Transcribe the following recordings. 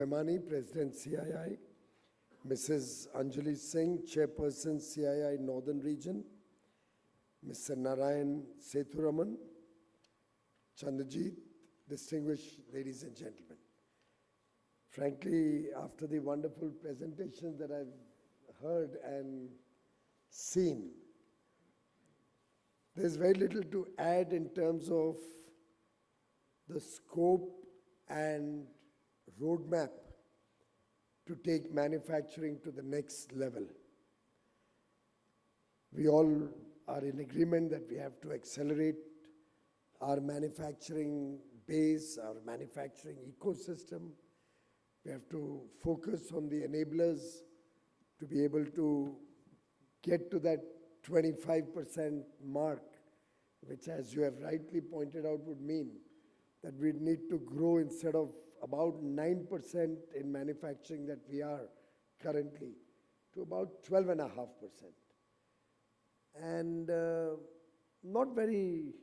Memani, President CII, Mrs. Anjali Singh, Chairperson CII Northern Region, Mr. Narayan Sethuraman, Chandrajit, distinguished ladies and gentlemen. Frankly, after the wonderful presentations that I've heard and seen, there's very little to add in terms of the scope and roadmap to take manufacturing to the next level. We all are in agreement that we have to accelerate our manufacturing base, our manufacturing ecosystem. We have to focus on the enablers to be able to get to that 25% mark, which, as you have rightly pointed out, would mean that we need to grow instead of about 9% in manufacturing that we are currently to about 12.5%. And not very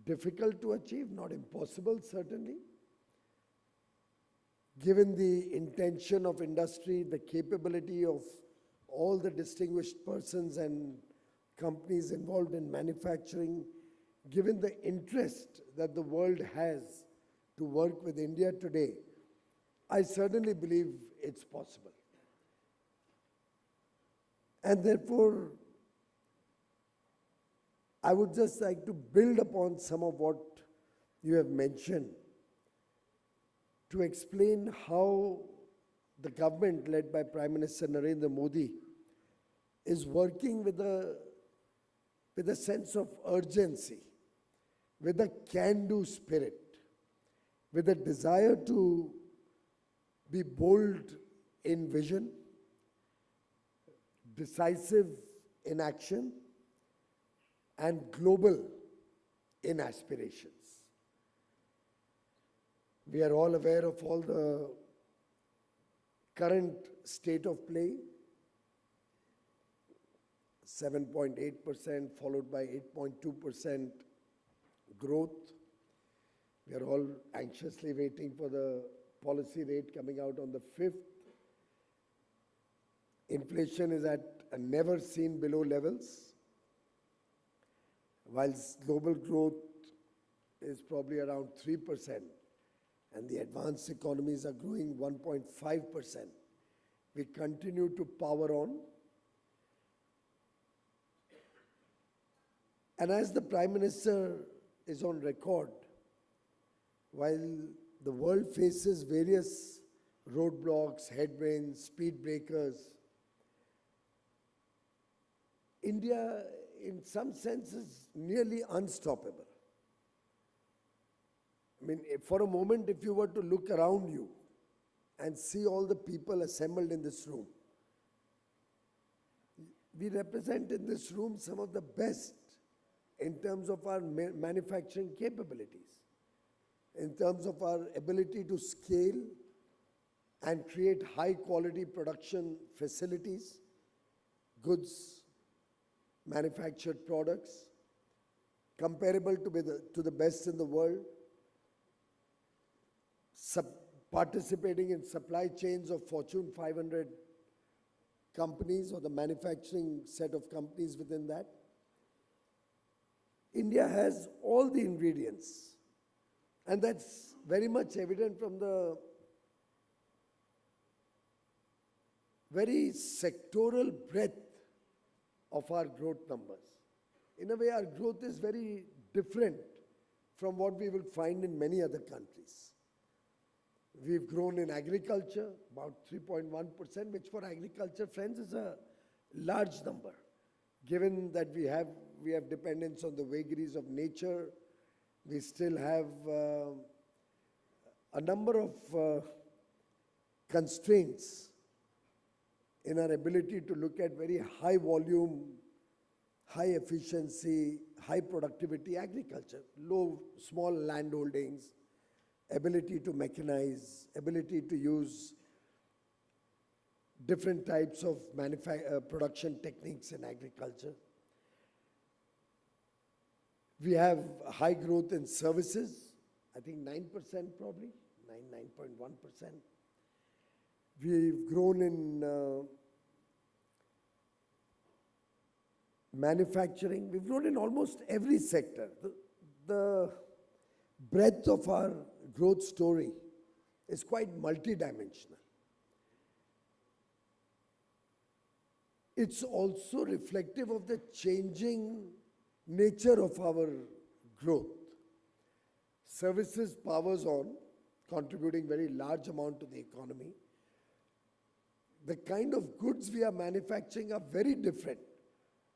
difficult to achieve, not impossible certainly. Given the intention of industry, the capability of all the distinguished persons and companies involved in manufacturing, given the interest that the world has to work with India today, I certainly believe it's possible. And therefore, I would just like to build upon some of what you have mentioned to explain how the government led by Prime Minister Narendra Modi is working with a sense of urgency, with a can-do spirit, with a desire to be bold in vision, decisive in action, and global in aspirations. We are all aware of all the current state of play, 7.8% followed by 8.2% growth. We are all anxiously waiting for the policy rate coming out on the 5th. Inflation is at a never seen below levels, whilst global growth is probably around 3%, and the advanced economies are growing 1.5%. We continue to power on. And as the Prime Minister is on record, while the world faces various roadblocks, headwinds, speed breakers, India, in some sense, is nearly unstoppable. I mean, for a moment, if you were to look around you and see all the people assembled in this room, we represent in this room some of the best in terms of our manufacturing capabilities, in terms of our ability to scale and create high-quality production facilities, goods, manufactured products, comparable to the best in the world, participating in supply chains of Fortune 500 companies or the manufacturing set of companies within that. India has all the ingredients, and that's very much evident from the very sectoral breadth of our growth numbers. In a way, our growth is very different from what we will find in many other countries. We've grown in agriculture, about 3.1%, which for agriculture, friends, is a large number, given that we have dependence on the vagaries of nature. We still have a number of constraints in our ability to look at very high volume, high efficiency, high productivity agriculture, small land holdings, ability to mechanize, ability to use different types of production techniques in agriculture. We have high growth in services, I think 9% probably, 9.1%. We've grown in manufacturing. We've grown in almost every sector. The breadth of our growth story is quite multidimensional. It's also reflective of the changing nature of our growth. Services powers on, contributing very large amount to the economy. The kind of goods we are manufacturing are very different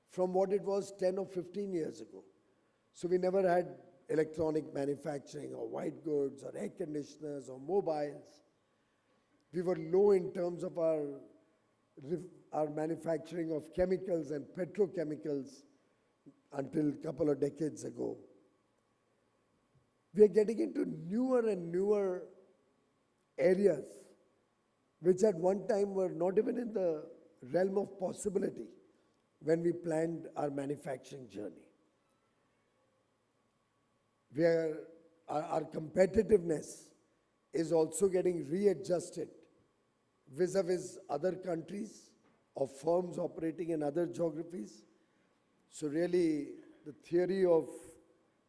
from what it was 10 or 15 years ago. So we never had electronic manufacturing or white goods or air conditioners or mobiles. We were low in terms of our manufacturing of chemicals and petrochemicals until a couple of decades ago. We are getting into newer and newer areas which at one time were not even in the realm of possibility when we planned our manufacturing journey. Our competitiveness is also getting readjusted vis-a-vis other countries or firms operating in other geographies. So really, the theory of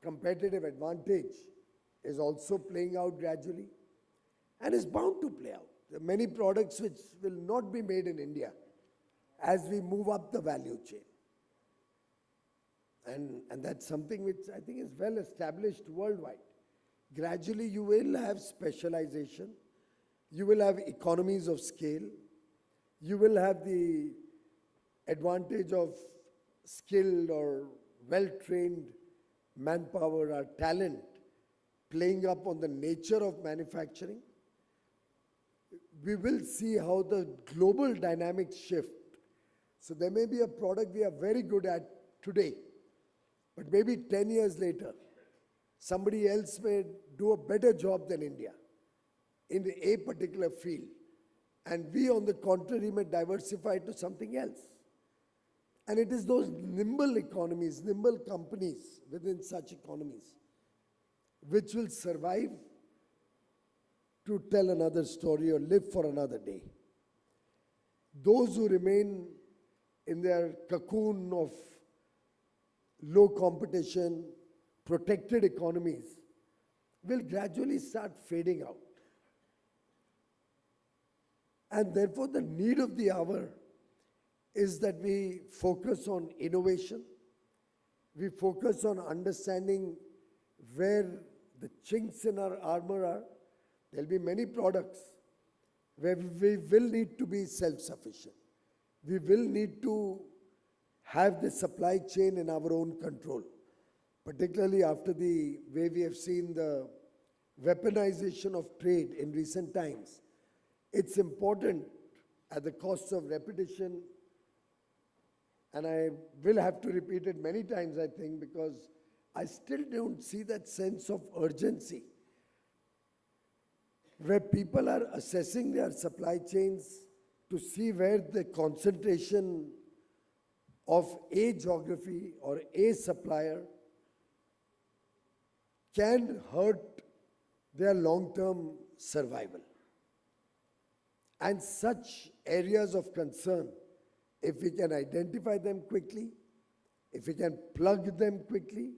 competitive advantage is also playing out gradually and is bound to play out. There are many products which will not be made in India as we move up the value chain. And that's something which I think is well established worldwide. Gradually, you will have specialization. You will have economies of scale. You will have the advantage of skilled or well-trained manpower or talent playing up on the nature of manufacturing. We will see how the global dynamics shift. So there may be a product we are very good at today, but maybe 10 years later, somebody else may do a better job than India in a particular field. And we, on the contrary, may diversify to something else. And it is those nimble economies, nimble companies within such economies, which will survive to tell another story or live for another day. Those who remain in their cocoon of low competition, protected economies, will gradually start fading out. And therefore, the need of the hour is that we focus on innovation. We focus on understanding where the chinks in our armor are. There will be many products where we will need to be self-sufficient. We will need to have the supply chain in our own control, particularly after the way we have seen the weaponization of trade in recent times. It's important, at the cost of repetition, and I will have to repeat it many times, I think, because I still don't see that sense of urgency where people are assessing their supply chains to see where the concentration of a geography or a supplier can hurt their long-term survival. And such areas of concern, if we can identify them quickly, if we can plug them quickly,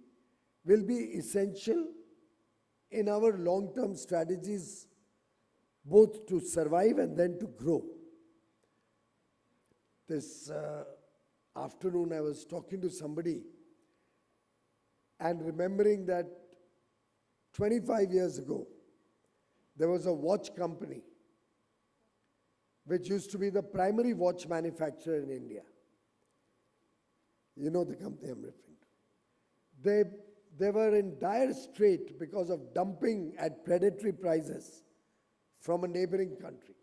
will be essential in our long-term strategies, both to survive and then to grow. This afternoon I was talking to somebody and remembering that 25 years ago, there was a watch company which used to be the primary watch manufacturer in India. You know the company I'm referring to. They were in dire strait because of dumping at predatory prices from a neighboring country.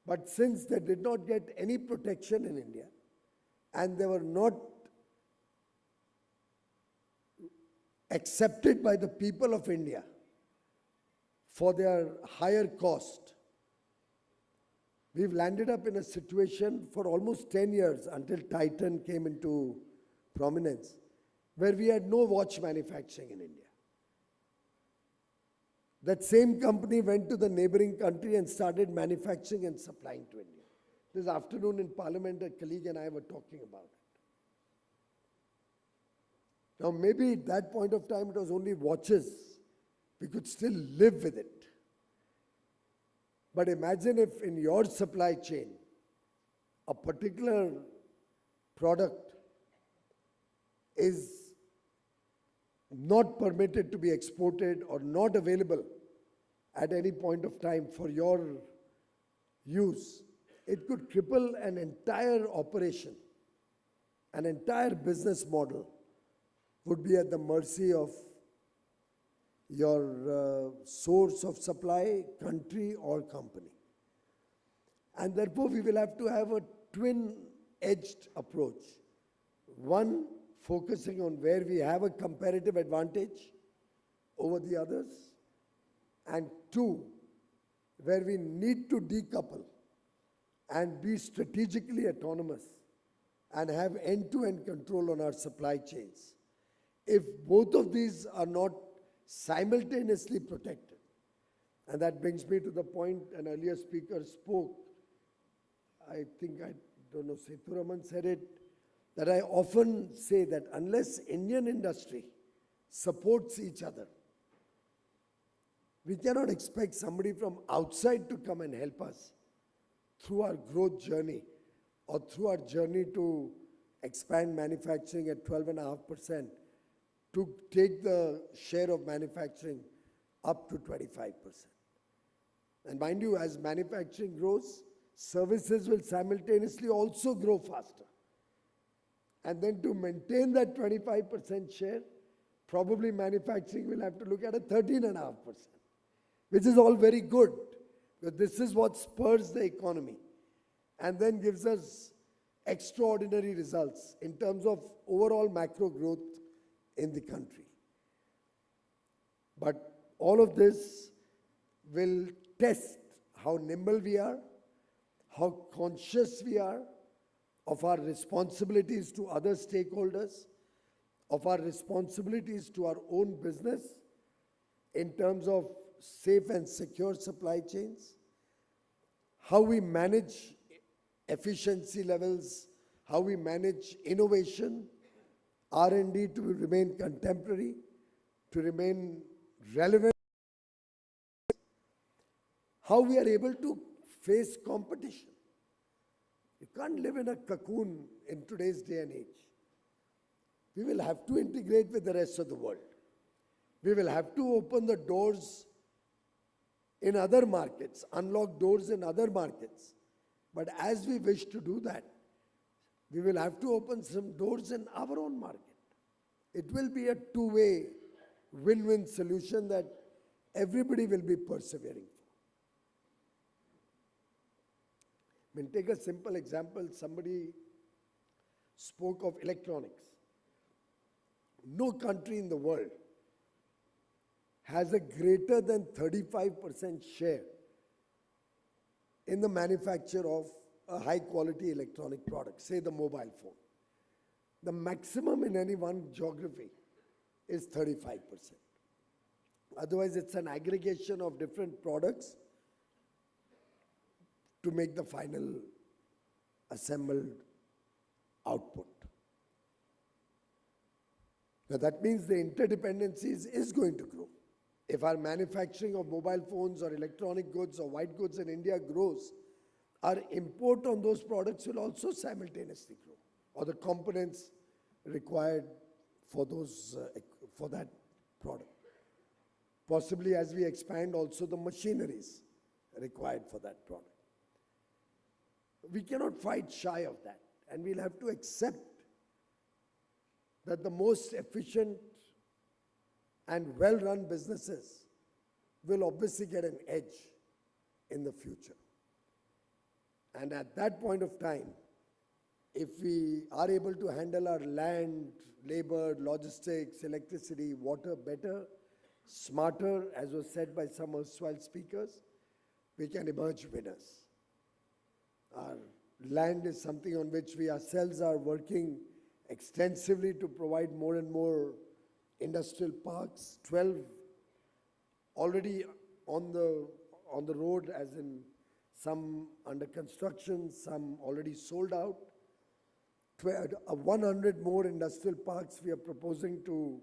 But since they did not get any protection in India, and they were not accepted by the people of India for their higher cost, we've landed up in a situation for almost 10 years until Titan came into prominence, where we had no watch manufacturing in India. that same company went to the neighboring country and started manufacturing and supplying to India. This afternoon in Parliament, a colleague and I were talking about it. Now, maybe at that point of time, it was only watches. We could still live with it. But imagine if in your supply chain, a particular product is not permitted to be exported or not available at any point of time for your use. It could cripple an entire operation, an entire business model would be at the mercy of your source of supply, country or company. And therefore, we will have to have a twin-edged approach. One, focusing on where we have a comparative advantage over the others. And two, where we need to decouple and be strategically autonomous and have end-to-end control on our supply chains. If both of these are not simultaneously protected, and that brings me to the point an earlier speaker spoke, I don't know, Sethuraman said it, that I often say that unless Indian industry supports each other, we cannot expect somebody from outside to come and help us through our growth journey or through our journey to expand manufacturing at 12.5%, to take the share of manufacturing up to 25%. And mind you, as manufacturing grows, services will simultaneously also grow faster. And then to maintain that 25% share, probably manufacturing will have to look at a 13.5%, which is all very good, because this is what spurs the economy and then gives us extraordinary results in terms of overall macro growth in the country. But all of this will test how nimble we are, how conscious we are of our responsibilities to other stakeholders, of our responsibilities to our own business in terms of safe and secure supply chains, how we manage efficiency levels, how we manage innovation, R&D to remain contemporary, to remain relevant, how we are able to face competition. You can't live in a cocoon in today's day and age. We will have to integrate with the rest of the world. We will have to open the doors in other markets, unlock doors in other markets. But as we wish to do that, we will have to open some doors in our own market. It will be a two-way win-win solution that everybody will be persevering for. I mean, take a simple example. Somebody spoke of electronics. No country in the world has a greater than 35% share in the manufacture of a high-quality electronic product, say the mobile phone. The maximum in any one geography is 35%. Otherwise, it's an aggregation of different products to make the final assembled output. Now, that means the interdependencies is going to grow. If our manufacturing of mobile phones or electronic goods or white goods in India grows, our import on those products will also simultaneously grow, or the components required for those for that product. Possibly as we expand also the machineries required for that product. We cannot fight shy of that, and we'll have to accept that the most efficient and well-run businesses will obviously get an edge in the future. And at that point of time, if we are able to handle our land, labor, logistics, electricity, water better, smarter, as was said by some erstwhile speakers, we can emerge winners. Our land is something on which we ourselves are working extensively to provide more and more industrial parks. 12 already on the road, as in some under construction, some already sold out. 100 more industrial parks we are proposing to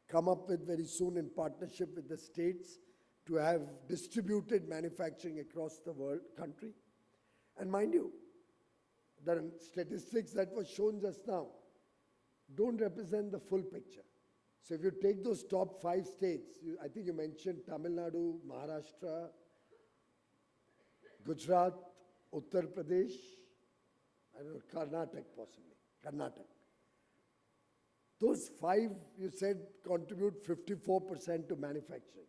come up with very soon in partnership with the states to have distributed manufacturing across the country. And mind you, the statistics that were shown just now don't represent the full picture. So if you take those top 5 states, I think you mentioned Tamil Nadu, Maharashtra, Gujarat, Uttar Pradesh, I don't know, Karnataka possibly, Karnataka. Those 5, you said, contribute 54% to manufacturing.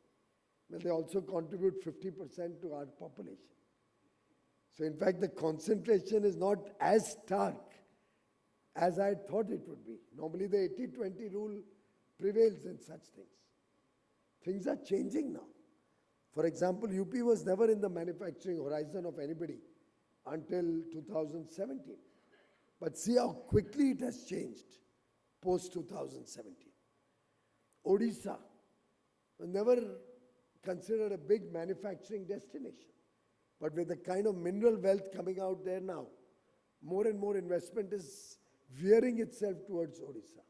Well, they also contribute 50% to our population. So in fact, the concentration is not as stark as I thought it would be. Normally the 80-20 rule prevails in such things. Things are changing now. For example, UP was never in the manufacturing horizon of anybody until 2017. But see how quickly it has changed post-2017. Odisha was never considered a big manufacturing destination. But with the kind of mineral wealth coming out there now, more and more investment is veering itself towards Odisha.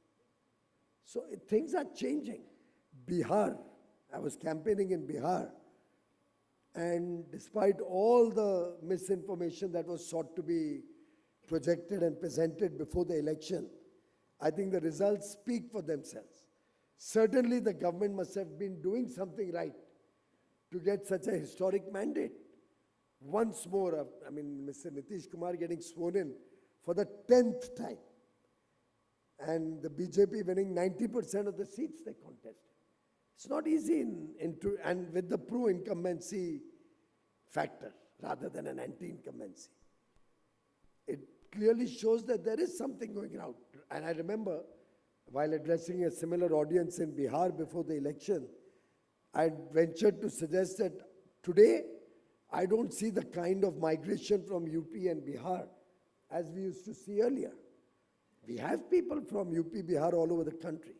So things are changing. Bihar, I was campaigning in Bihar, and despite all the misinformation that was sought to be projected and presented before the election, I think the results speak for themselves. Certainly the government must have been doing something right to get such a historic mandate. Once more, I mean, Mr. Nitish Kumar getting sworn in for the 10th time. And the BJP winning 90% of the seats they contested. It's not easy and with the pro-incumbency factor rather than an anti-incumbency. It clearly shows that there is something going out. And I remember, while addressing a similar audience in Bihar before the election, I ventured to suggest that today, I don't see the kind of migration from UP and Bihar as we used to see earlier. We have people from UP, Bihar all over the country,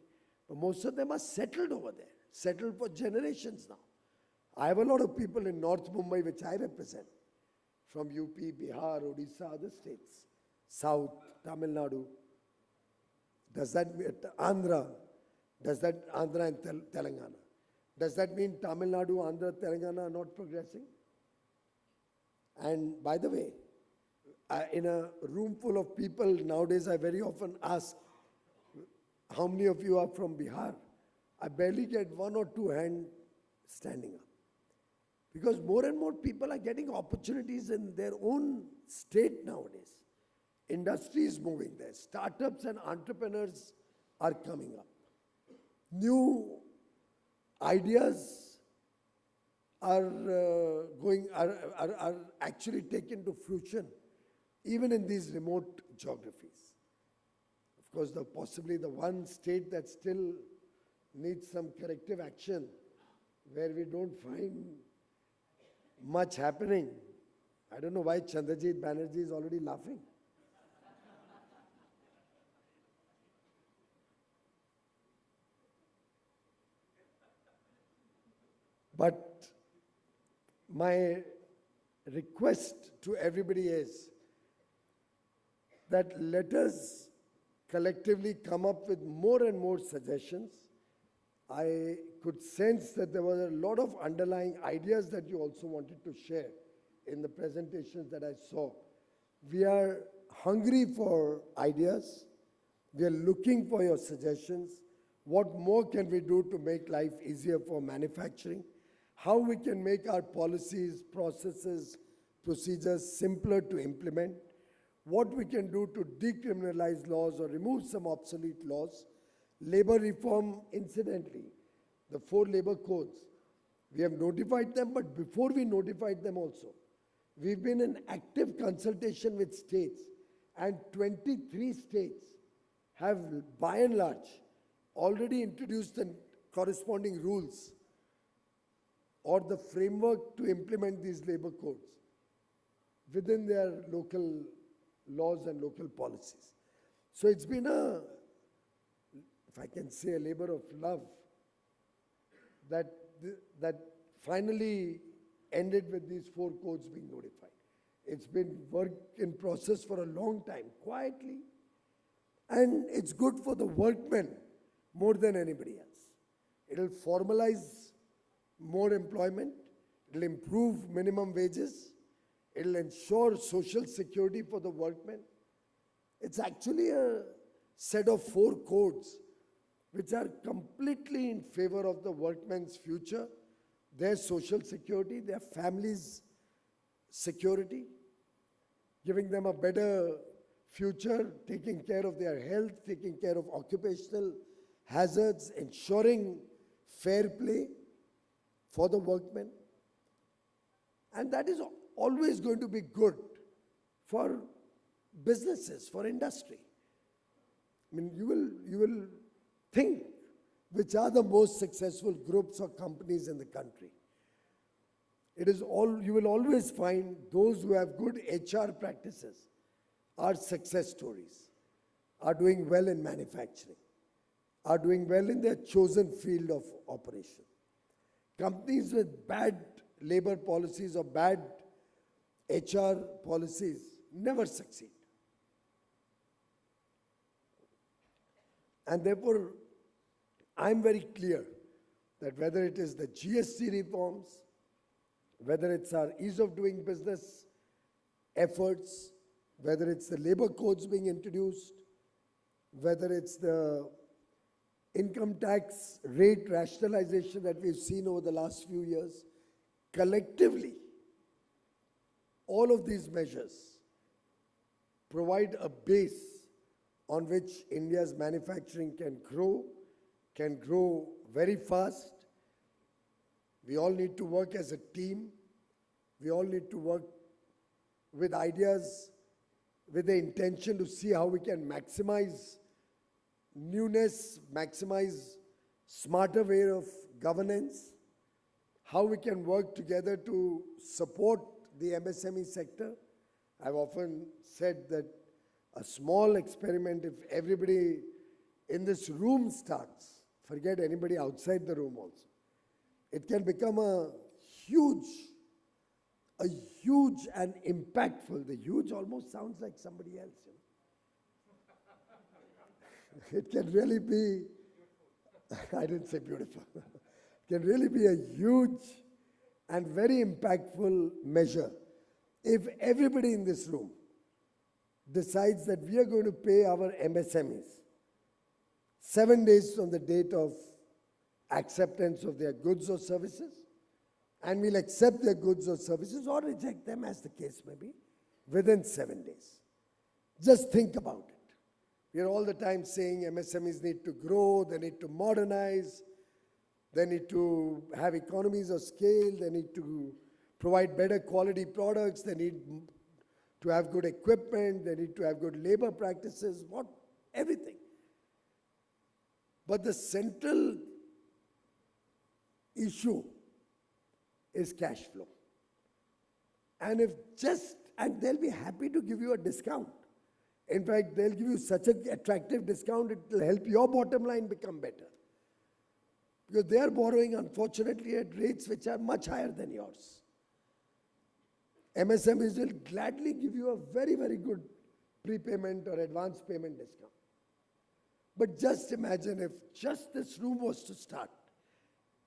but most of them are settled over there, settled for generations now. I have a lot of people in North Mumbai, which I represent, from UP, Bihar, Odisha, other states, South, Tamil Nadu. Does that mean Andhra? Does that Andhra and Telangana? Does that mean Tamil Nadu, Andhra, Telangana are not progressing? And by the way, in a room full of people nowadays, I very often ask, how many of you are from Bihar? I barely get 1 or 2 hands standing up. Because more and more people are getting opportunities in their own state nowadays. Industry is moving there. Startups and entrepreneurs are coming up. New ideas are actually taken to fruition, even in these remote geographies. Of course, possibly the one state that still needs some corrective action, where we don't find much happening. I don't know why Chandrajit Banerjee is already laughing. But my request to everybody is that let us collectively come up with more and more suggestions. I could sense that there was a lot of underlying ideas that you also wanted to share in the presentations that I saw. We are hungry for ideas. We are looking for your suggestions. What more can we do to make life easier for manufacturing? How we can make our policies, processes, procedures simpler to implement, what we can do to decriminalize laws or remove some obsolete laws, labor reform, incidentally, the 4 labor codes. We have notified them, but before we notified them also, we've been in active consultation with states, and 23 states have, by and large, already introduced the corresponding rules or the framework to implement these labor codes within their local laws and local policies. So it's been if I can say, a labor of love that finally ended with these 4 codes being notified. It's been work in process for a long time, quietly. And it's good for the workmen more than anybody else. It'll formalize more employment. It'll improve minimum wages. It'll ensure social security for the workmen. It's actually a set of 4 codes which are completely in favor of the workmen's future, their social security, their families' security, giving them a better future, taking care of their health, taking care of occupational hazards, ensuring fair play for the workmen. And that is always going to be good for businesses, for industry. I mean, you will think which are the most successful groups or companies in the country. You will always find those who have good HR practices are success stories, are doing well in manufacturing, are doing well in their chosen field of operation. Companies with bad labor policies or bad HR policies never succeed. And therefore, I'm very clear that whether it is the GST reforms, whether it's our ease of doing business efforts, whether it's the labor codes being introduced, whether it's the income tax rate rationalization that we've seen over the last few years, collectively, all of these measures provide a base on which India's manufacturing can grow very fast. We all need to work as a team. We all need to work with ideas, with the intention to see how we can maximize newness, maximize smarter way of governance, how we can work together to support the MSME sector. I've often said that a small experiment, if everybody in this room starts, forget anybody outside the room also, it can become a huge and impactful. The huge almost sounds like somebody else. It can really be, I didn't say beautiful, it can really be a huge and very impactful measure if everybody in this room decides that we are going to pay our MSMEs 7 days from the date of acceptance of their goods or services, and we'll accept their goods or services or reject them as the case may be within 7 days. Just think about it. We are all the time saying MSMEs need to grow, they need to modernize, they need to have economies of scale, they need to provide better quality products, they need to have good equipment, they need to have good labor practices, everything. But the central issue is cash flow. And they'll be happy to give you a discount. In fact, they'll give you such an attractive discount, it will help your bottom line become better. Because they are borrowing, unfortunately, at rates which are much higher than yours. MSMEs will gladly give you a very, very good prepayment or advance payment discount. But just imagine if just this room was to start.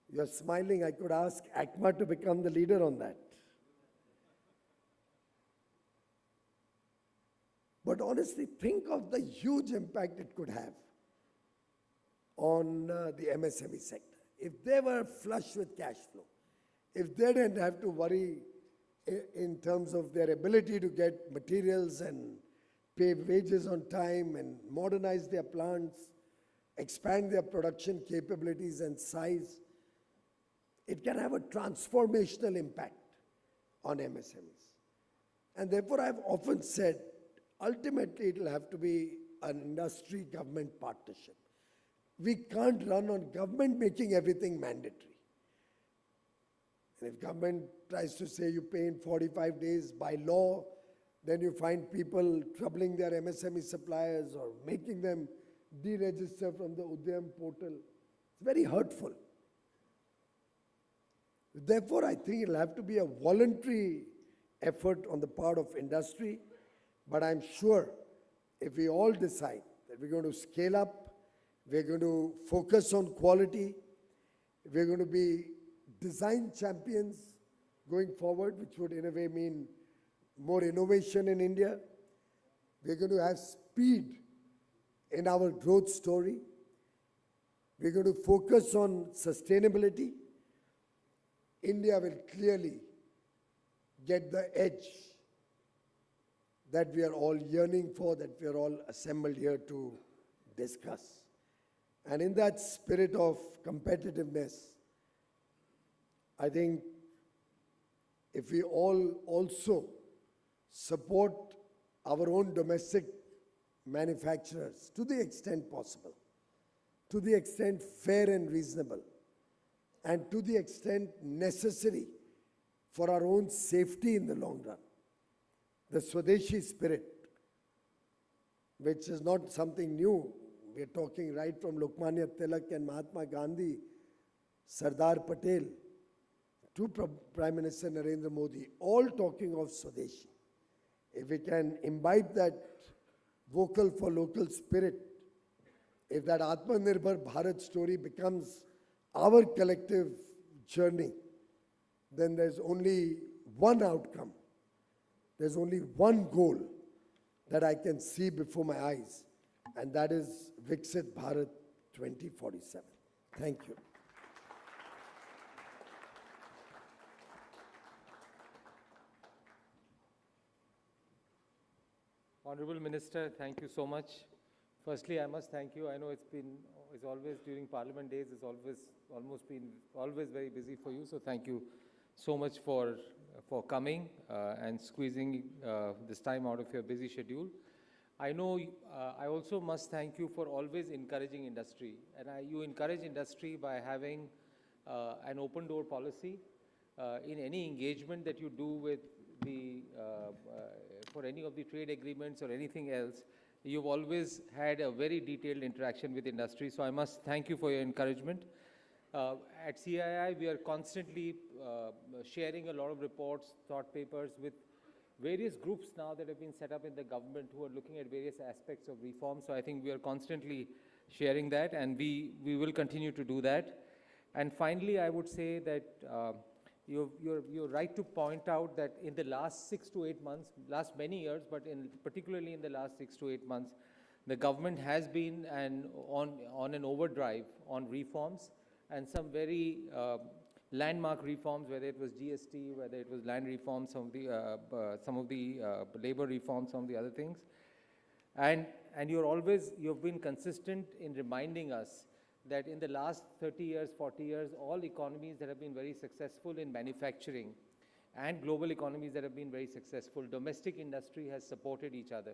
You're smiling, I could ask ACMA to become the leader on that. But honestly, think of the huge impact it could have on the MSME sector. If they were flush with cash flow, if they didn't have to worry in terms of their ability to get materials and pay wages on time and modernize their plants, expand their production capabilities and size, it can have a transformational impact on MSMEs. And therefore, I've often said, ultimately, it will have to be an industry-government partnership. We can't run on government making everything mandatory. And if government tries to say you pay in 45 days by law, then you find people troubling their MSME suppliers or making them deregister from the Udyam portal. It's very hurtful. Therefore, I think it'll have to be a voluntary effort on the part of industry, but I'm sure if we all decide that we're going to scale up, we're going to focus on quality, we're going to be design champions going forward, which would in a way mean more innovation in India. We're going to have speed in our growth story. We're going to focus on sustainability. India will clearly get the edge that we are all yearning for, that we are all assembled here to discuss. And in that spirit of competitiveness, I think if we all also support our own domestic manufacturers to the extent possible, to the extent fair and reasonable, and to the extent necessary for our own safety in the long run. The Swadeshi spirit, which is not something new. We're talking right from Lokmanya Tilak and Mahatma Gandhi, Sardar Patel, to Prime Minister Narendra Modi, all talking of Swadeshi. If we can imbibe that vocal for local spirit, if that Atmanirbhar Bharat story becomes our collective journey, then there's only one outcome. There's only one goal that I can see before my eyes, and that is Vixit Bharat 2047. Thank you. Honorable Minister, thank you so much. Firstly, I must thank you. I know it's always during Parliament days, it's always very busy for you. So thank you so much for coming and squeezing this time out of your busy schedule. I know I also must thank you for always encouraging industry. And you encourage industry by having an open door policy in any engagement that you do with for any of the trade agreements or anything else. You've always had a very detailed interaction with industry, so I must thank you for your encouragement. At CII, we are constantly sharing a lot of reports, thought papers with various groups now that have been set up in the government who are looking at various aspects of reform. So I think we are constantly sharing that, and we will continue to do that. And finally, I would say that you're right to point out that in the last 6 to 8 months, last many years, but particularly in the last 6 to 8 months, the government has been on an overdrive on reforms, and some very landmark reforms, whether it was GST, whether it was land reforms, some of the labor reforms, some of the other things. And you've been consistent in reminding us that in the last 30 years, 40 years, all economies that have been very successful in manufacturing and global economies that have been very successful, domestic industry has supported each other.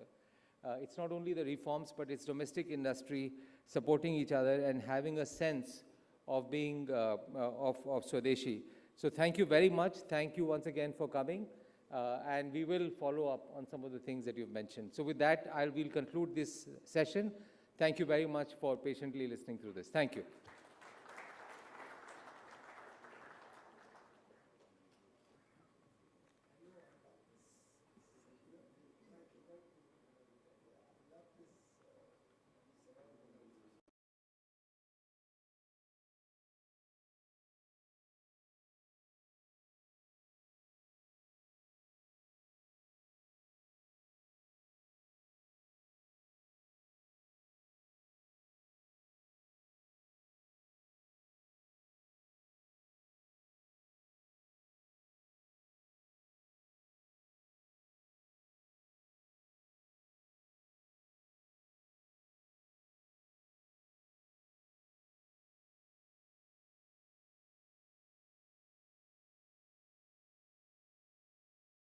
It's not only the reforms, but it's domestic industry supporting each other and having a sense of being of Swadeshi. So thank you very much. Thank you once again for coming. And we will follow up on some of the things that you've mentioned. So with that, we'll conclude this session. Thank you very much for patiently listening through this. Thank you.